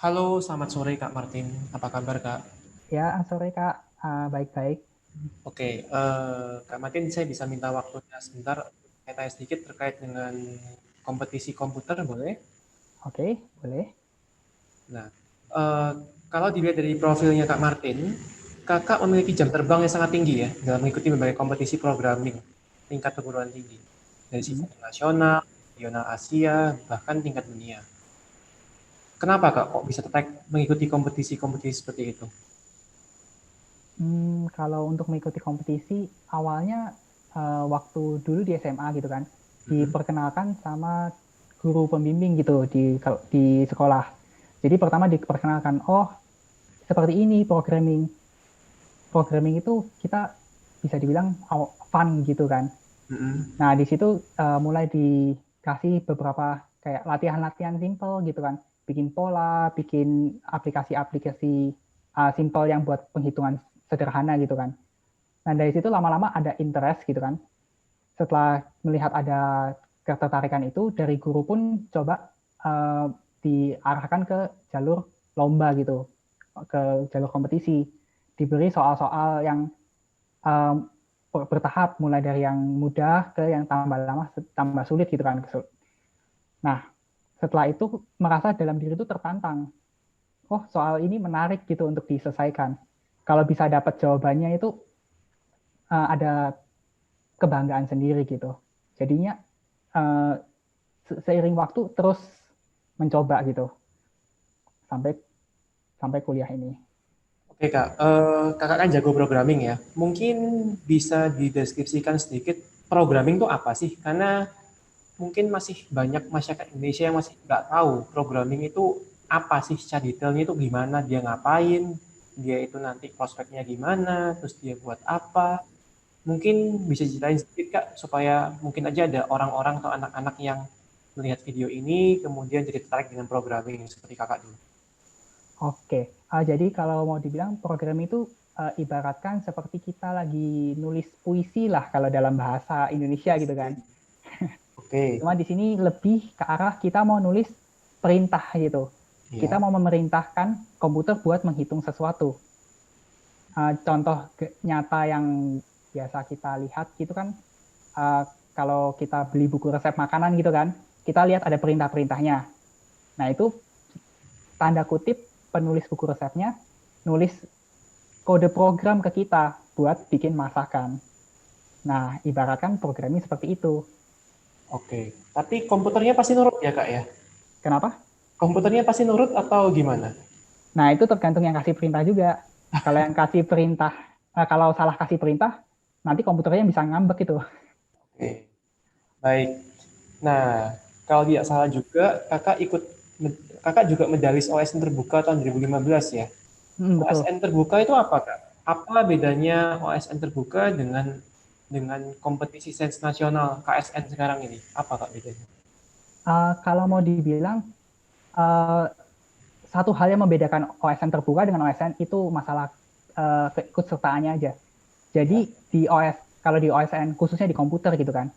Halo, selamat sore Kak Martin. Apa kabar Kak? Ya, sore Kak. Baik-baik. Oke, Kak Martin, saya bisa minta waktunya sebentar. Saya tanya sedikit terkait dengan kompetisi komputer, boleh? Oke, boleh. Nah, eh, kalau dilihat dari profilnya Kak Martin, Kakak memiliki jam terbang yang sangat tinggi ya dalam mengikuti berbagai kompetisi programming tingkat perguruan tinggi dari sisi Hmm. internasional, regional Asia, bahkan tingkat dunia. Kenapa Kak kok bisa tertarik mengikuti kompetisi-kompetisi seperti itu? Kalau untuk mengikuti kompetisi, awalnya waktu dulu di SMA gitu kan, Mhm. diperkenalkan sama guru pembimbing gitu di sekolah. Jadi pertama diperkenalkan, oh seperti ini programming. Programming itu kita bisa dibilang fun gitu kan. Mhm. Nah, di situ mulai dikasih beberapa kayak latihan-latihan simple gitu kan. Bikin pola, bikin aplikasi-aplikasi simple yang buat penghitungan sederhana gitu kan. Nah, dari situ lama-lama ada interest gitu kan. Setelah melihat ada ketertarikan itu, dari guru pun coba uh, diarahkan ke jalur lomba gitu, ke jalur kompetisi. Diberi soal-soal yang um, bertahap, mulai dari yang mudah ke yang tambah lama tambah sulit gitu kan. Nah, setelah itu merasa dalam diri itu tertantang. Oh, soal ini menarik gitu untuk diselesaikan. Kalau bisa dapat jawabannya itu ada kebanggaan sendiri gitu. Jadinya uh, seiring waktu terus mencoba gitu sampai sampai kuliah ini. Oke Kak, Kakak kan jago programming ya. Mungkin bisa dideskripsikan sedikit programming itu apa sih? Karena mungkin masih banyak masyarakat Indonesia yang masih nggak tahu programming itu apa sih secara detailnya itu gimana, dia ngapain, dia itu nanti prospeknya gimana, terus dia buat apa. Mungkin bisa ceritain sedikit Kak, supaya mungkin aja ada orang-orang atau anak-anak yang melihat video ini kemudian jadi tertarik dengan programming seperti Kakak dulu. Oke, jadi kalau mau dibilang program itu ibaratkan seperti kita lagi nulis puisi lah kalau dalam bahasa Indonesia gitu kan. Oke, Cuma di sini lebih ke arah kita mau nulis perintah gitu. Kita ya. mau memerintahkan komputer buat menghitung sesuatu. Contoh nyata yang biasa kita lihat gitu kan, uh, kalau kita beli buku resep makanan gitu kan, kita lihat ada perintah-perintahnya. Nah itu tanda kutip penulis buku resepnya nulis kode program ke kita buat bikin masakan. Nah, ibaratkan programnya seperti itu. Oke, tapi komputernya pasti nurut ya Kak ya? Kenapa? Komputernya pasti nurut atau gimana? Nah, itu tergantung yang kasih perintah juga. Kalau yang kasih perintah, kalau salah kasih perintah, nanti komputernya bisa ngambek itu. Oke, baik. Nah, kalau tidak salah juga, kakak juga medalis OSN terbuka tahun 2015 ya. Betul. OSN terbuka itu apa Kak? Apa bedanya OSN terbuka dengan kompetisi sains nasional KSN sekarang ini? Apa Kak bedanya? Kalau mau dibilang, uh, satu hal yang membedakan OSN terbuka dengan OSN itu masalah keikutsertaannya aja. Jadi Ya. kalau di OSN khususnya di komputer gitu kan,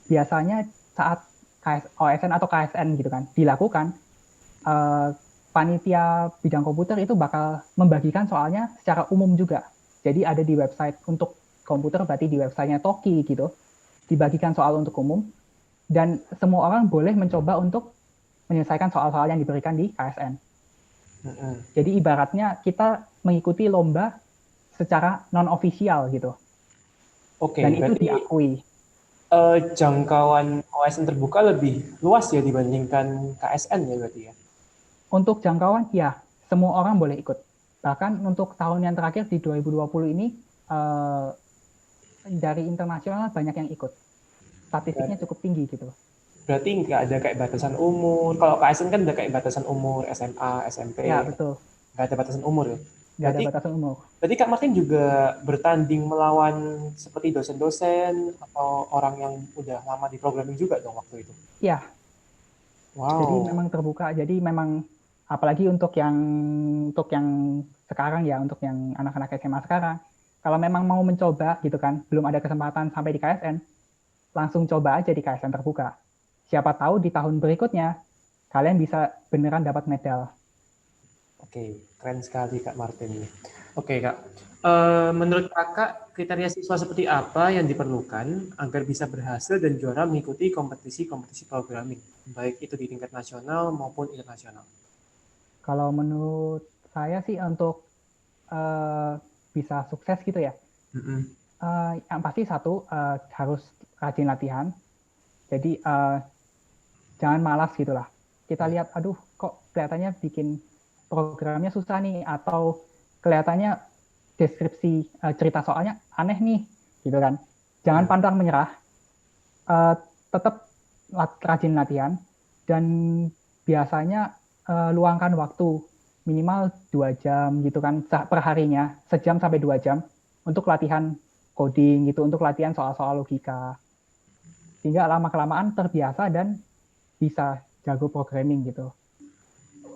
biasanya saat OSN atau KSN gitu kan dilakukan, eh, panitia bidang komputer itu bakal membagikan soalnya secara umum juga. Jadi ada di website untuk komputer, berarti di websitenya Toki gitu, dibagikan soal untuk umum dan semua orang boleh mencoba untuk menyelesaikan soal-soal yang diberikan di KSN. Mm-mm. Jadi ibaratnya kita mengikuti lomba secara non ofisial gitu, Oke, dan itu berarti diakui. jangkauan OSN terbuka lebih luas ya dibandingkan KSN ya berarti ya? Untuk jangkauan, ya semua orang boleh ikut. Bahkan untuk tahun yang terakhir di 2020 ini, eh, dari internasional banyak yang ikut. Statistiknya Ber- cukup tinggi gitu. Berarti nggak ada kayak batasan umur. Kalau KSN kan ada kayak batasan umur SMA, SMP, Ya, betul. nggak ada batasan umur ya. Nggak ada Berarti batasan umur. berarti Kak Martin juga bertanding melawan seperti dosen-dosen atau orang yang udah lama di programming juga dong waktu itu. Ya, jadi Wow. memang terbuka. Jadi memang apalagi untuk yang sekarang ya, untuk yang anak-anak SMA sekarang, kalau memang mau mencoba gitu kan, belum ada kesempatan sampai di KSN, langsung coba aja di KSN terbuka. Siapa tahu di tahun berikutnya kalian bisa beneran dapat medal. Oke, keren sekali Kak Martin ini. Oke Kak, menurut Kakak kriteria siswa seperti apa yang diperlukan agar bisa berhasil dan juara mengikuti kompetisi-kompetisi programming, baik itu di tingkat nasional maupun internasional? Kalau menurut saya sih untuk eh, bisa sukses gitu ya, Mm-mm. yang pasti satu harus rajin latihan. Jadi jangan malas gitulah. Kita Ya. lihat, aduh kok kelihatannya bikin programnya susah nih, atau kelihatannya deskripsi cerita soalnya aneh nih, gitu kan. Jangan Ya. pantang menyerah, eh, tetap rajin latihan, dan biasanya luangkan waktu minimal 2 jam gitu kan per harinya, 1 jam sampai 2 jam untuk latihan coding gitu, untuk latihan soal-soal logika, sehingga lama-kelamaan terbiasa dan bisa jago programming gitu.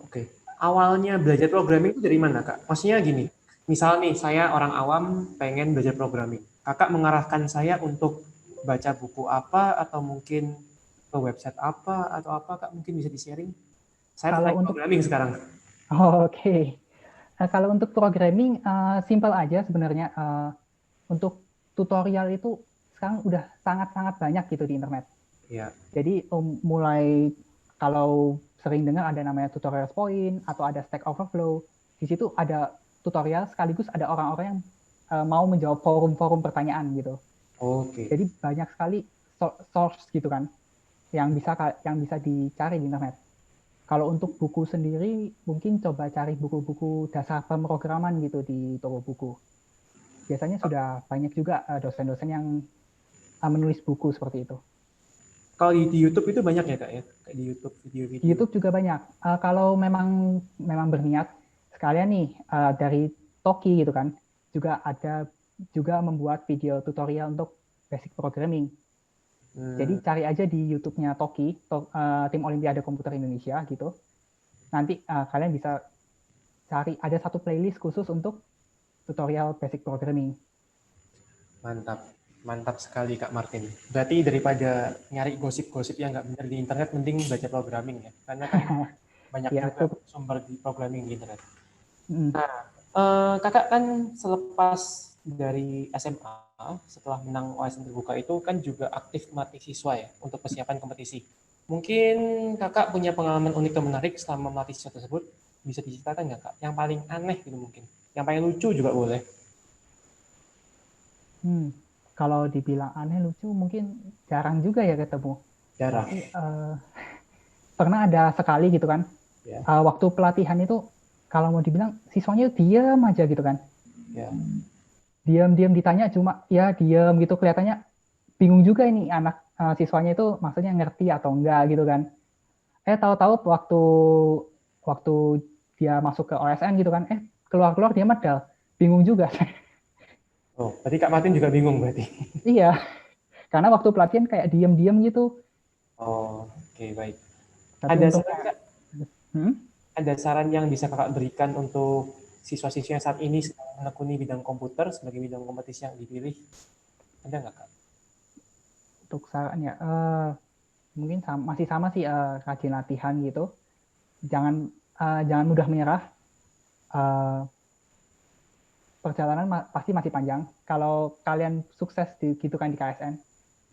Oke. Awalnya belajar programming itu dari mana Kak? Maksudnya gini, misal nih saya orang awam pengen belajar programming. Kakak mengarahkan saya untuk baca buku apa atau mungkin ke website apa atau apa Kak? Mungkin bisa di-sharing? Saya Kalau tertarik untuk programming sekarang. oke. Kalau untuk programming simple aja sebenarnya. Untuk tutorial itu sekarang udah sangat-sangat banyak gitu di internet. Ya. Jadi mulai, kalau sering dengar ada namanya tutorial point atau ada Stack Overflow, di situ ada tutorial sekaligus ada orang-orang yang mau menjawab forum-forum pertanyaan gitu. Oke. Jadi banyak sekali source gitu kan yang bisa dicari di internet. Kalau untuk buku sendiri, mungkin coba cari buku-buku dasar pemrograman gitu di toko buku. Biasanya sudah banyak juga dosen-dosen yang menulis buku seperti itu. Kalau di YouTube itu banyak ya Kak ya? Kayak di YouTube Di video-video. YouTube juga banyak. Kalau memang memang berniat sekalian nih dari Toki gitu kan, juga ada juga membuat video tutorial untuk basic programming. Jadi Hmm, cari aja di YouTube-nya Toki, Tim Olimpiade Komputer Indonesia gitu. Nanti kalian bisa cari ada satu playlist khusus untuk tutorial basic programming. mantap. Mantap sekali Kak Martin. Berarti daripada nyari gosip-gosip yang nggak benar di internet, mending baca programming ya. Karena kan banyak Ya, juga itu. sumber di programming di internet. Mm. Nah, kakak kan selepas dari SMA, setelah menang OSN terbuka itu kan juga aktif melatih siswa ya untuk persiapan kompetisi. Mungkin kakak punya pengalaman unik dan menarik selama melatih siswa tersebut. Bisa diceritakan nggak kak? Yang paling aneh gitu mungkin. Yang paling lucu juga boleh. Hmm. Kalau dibilang aneh lucu mungkin jarang juga ya ketemu. Jarang. Tapi pernah ada sekali gitu kan. Ya, Waktu pelatihan itu kalau mau dibilang siswanya diam aja gitu kan. ya. Diam-diam ditanya cuma ya diam gitu, kelihatannya bingung juga ini anak siswanya itu maksudnya ngerti atau enggak gitu kan. Tahu-tahu waktu waktu dia masuk ke OSN gitu kan, keluar-keluar dia medal. Bingung juga. Oh, berarti Kak Martin juga bingung berarti. Iya, karena waktu pelatihan kayak diam-diam gitu. Oh, oke baik. Tapi Ada untungnya, saran Kak? hmm? Ada saran yang bisa kakak berikan untuk siswa-siswa yang saat ini sedang menekuni bidang komputer sebagai bidang kompetisi yang dipilih? Ada nggak kak? Untuk sarannya mungkin masih sama sih, rajin latihan gitu. Jangan mudah menyerah. Eh, Perjalanan pasti masih panjang. Kalau kalian sukses gitu kan di KSN,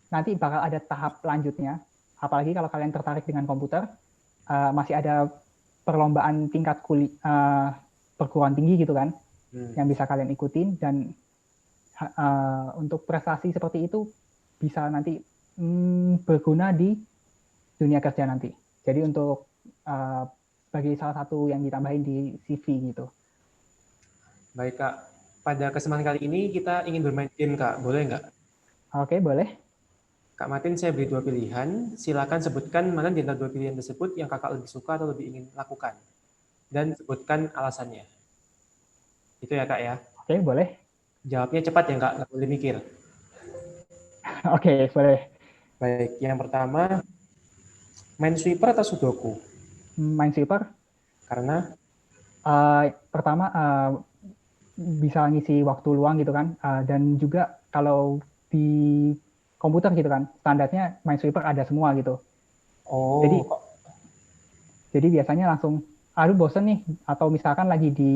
nanti bakal ada tahap lanjutnya. Apalagi kalau kalian tertarik dengan komputer, masih ada perlombaan tingkat perguruan tinggi gitu kan, Hmm, yang bisa kalian ikutin, dan untuk prestasi seperti itu bisa nanti berguna di dunia kerja nanti. Jadi untuk uh, bagi salah satu yang ditambahin di CV gitu. baik kak. Pada kesempatan kali ini kita ingin bermain game kak. Boleh nggak? Oke, boleh. Kak Martin saya beri dua pilihan. Silakan sebutkan mana di antara dua pilihan tersebut yang kakak lebih suka atau lebih ingin lakukan. Dan sebutkan alasannya. Itu ya kak ya. Oke, boleh. Jawabnya cepat ya kak, nggak boleh mikir. Oke, boleh. Baik, yang pertama main sweeper atau sudoku? Minesweeper. Karena Pertama bisa ngisi waktu luang gitu kan, dan juga kalau di komputer gitu kan, standarnya Minesweeper ada semua gitu. oh Jadi kok jadi biasanya langsung aduh bosen nih, atau misalkan lagi di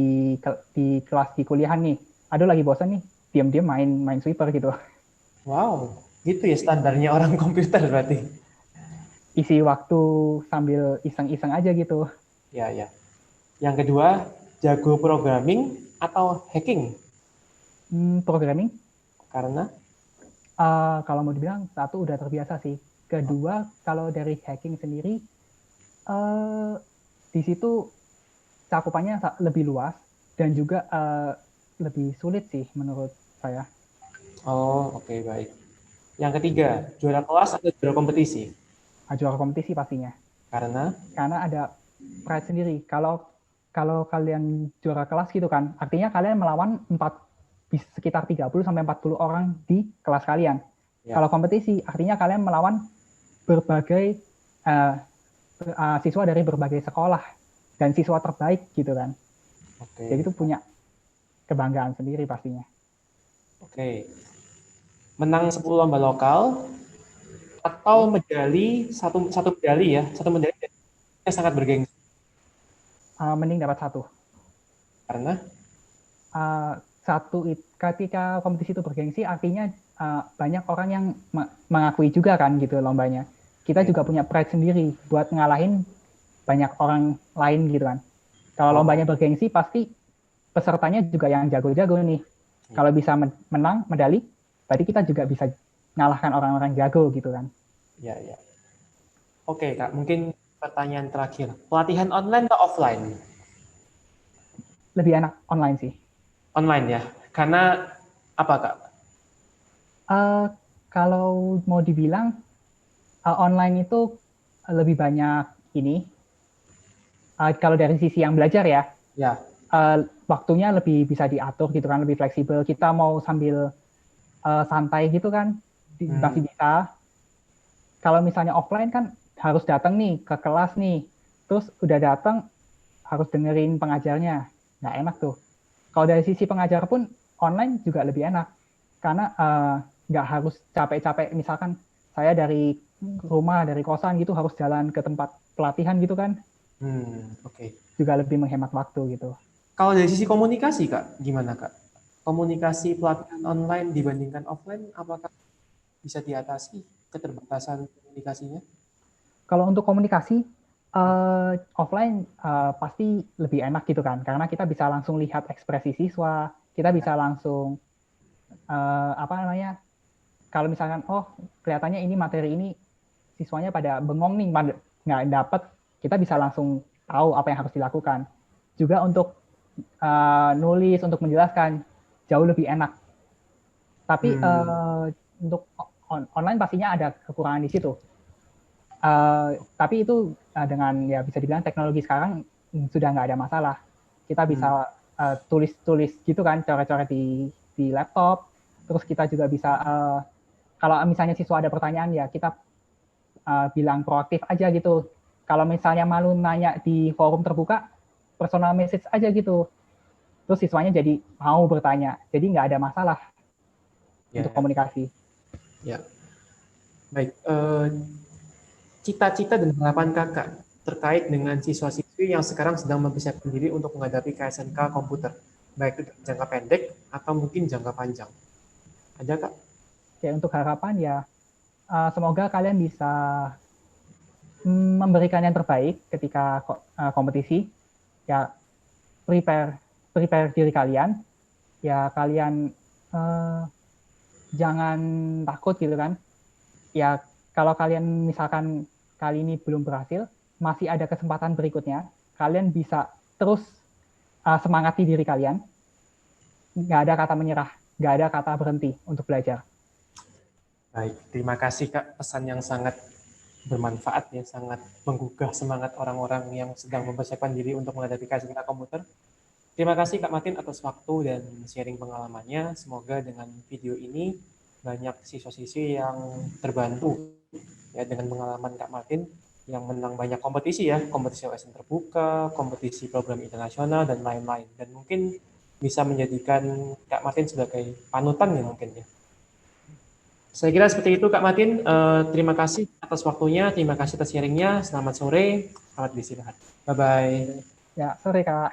kelas di kuliahan nih, aduh lagi bosen nih, diam-diam main sweeper gitu. Wow, gitu ya standarnya orang komputer berarti. Isi waktu sambil iseng-iseng aja gitu. Ya, ya. Yang kedua, jago programming atau hacking? Programming, Karena, kalau mau dibilang, satu udah terbiasa sih. Kedua, kalau dari hacking sendiri, eh, di situ cakupannya lebih luas dan juga lebih sulit sih menurut saya. oh oke baik. Yang ketiga, juara kelas atau juara kompetisi? Juara kompetisi pastinya. Karena, Karena ada pride sendiri. Kalau kalau kalian juara kelas gitu kan, artinya kalian melawan sekitar 30 sampai 40 orang di kelas kalian. ya, Kalau kompetisi, artinya kalian melawan berbagai uh, siswa dari berbagai sekolah dan siswa terbaik gitu kan. Jadi oke, itu punya kebanggaan sendiri pastinya. oke. Menang 10 lomba lokal atau medali satu satu medali ya, satu medali yang sangat bergengsi. Mending dapat satu. Karena, Satu, ketika kompetisi itu bergengsi, artinya banyak orang yang mengakui juga kan gitu lombanya. Kita oke. juga punya pride sendiri buat ngalahin banyak orang lain gitu kan. Kalau Oh, lombanya bergengsi, pasti pesertanya juga yang jago-jago nih. iya. Kalau bisa menang medali, berarti kita juga bisa ngalahkan orang-orang jago gitu kan. Ya, ya. Oke, Kak, mungkin pertanyaan terakhir. Pelatihan online atau offline? Lebih enak online sih. Online ya. Karena apa, Kak? Uh, Kalau mau dibilang online itu lebih banyak ini. Kalau dari sisi yang belajar ya, Ya. waktunya lebih bisa diatur gitu kan, lebih fleksibel. Kita mau sambil santai gitu kan, Hmm, masih bisa. Kalau misalnya offline kan harus datang nih ke kelas nih, terus udah datang harus dengerin pengajarnya, nggak enak tuh. Kalau dari sisi pengajar pun online juga lebih enak, karena nggak harus capek-capek. Misalkan saya dari rumah, dari kosan gitu harus jalan ke tempat pelatihan gitu kan, oke. juga lebih menghemat waktu gitu. Kalau dari sisi komunikasi, Kak, gimana, Kak? Komunikasi pelatihan online dibandingkan offline, apakah bisa diatasi keterbatasan komunikasinya? Kalau untuk komunikasi offline pasti lebih enak gitu kan, karena kita bisa langsung lihat ekspresi siswa, kita bisa langsung apa namanya, kalau misalkan oh kelihatannya ini materi ini siswanya pada bengong nih, nggak dapet, kita bisa langsung tahu apa yang harus dilakukan. Juga untuk nulis, untuk menjelaskan jauh lebih enak. Tapi Hmm, untuk online pastinya ada kekurangan di situ. Tapi itu dengan ya bisa dibilang teknologi sekarang sudah nggak ada masalah. Kita hmm, bisa tulis-tulis gitu kan, coret-coret di laptop. Terus kita juga bisa kalau misalnya siswa ada pertanyaan ya kita bilang proaktif aja gitu. Kalau misalnya malu nanya di forum terbuka, personal message aja gitu. Terus siswanya jadi mau bertanya. Jadi nggak ada masalah ya, untuk ya, komunikasi. ya. Baik. Cita-cita dan harapan kakak terkait dengan siswa-siswi yang sekarang sedang mempersiapkan diri untuk menghadapi KSNK komputer, baik itu jangka pendek atau mungkin jangka panjang. Ada kak? Ya untuk harapan ya semoga kalian bisa memberikan yang terbaik ketika kompetisi. Ya prepare prepare diri kalian. Ya kalian uh, jangan takut gitu kan. Ya kalau kalian misalkan kali ini belum berhasil, masih ada kesempatan berikutnya. Kalian bisa terus semangati diri kalian. Nggak ada kata menyerah, nggak ada kata berhenti untuk belajar. Baik, terima kasih kak pesan yang sangat bermanfaat ya, sangat menggugah semangat orang-orang yang sedang mempersiapkan diri untuk menghadapi KSNK komputer. Terima kasih Kak Martin atas waktu dan sharing pengalamannya. Semoga dengan video ini banyak siswa-siswi yang terbantu ya dengan pengalaman Kak Martin yang menang banyak kompetisi ya, kompetisi OSN terbuka, kompetisi program internasional dan lain-lain. Dan mungkin bisa menjadikan Kak Martin sebagai panutan ya mungkin ya. Saya kira seperti itu Kak Martin. Terima kasih atas waktunya, terima kasih atas sharingnya. Selamat sore, selamat beristirahat. Bye bye. Ya, sorry Kak.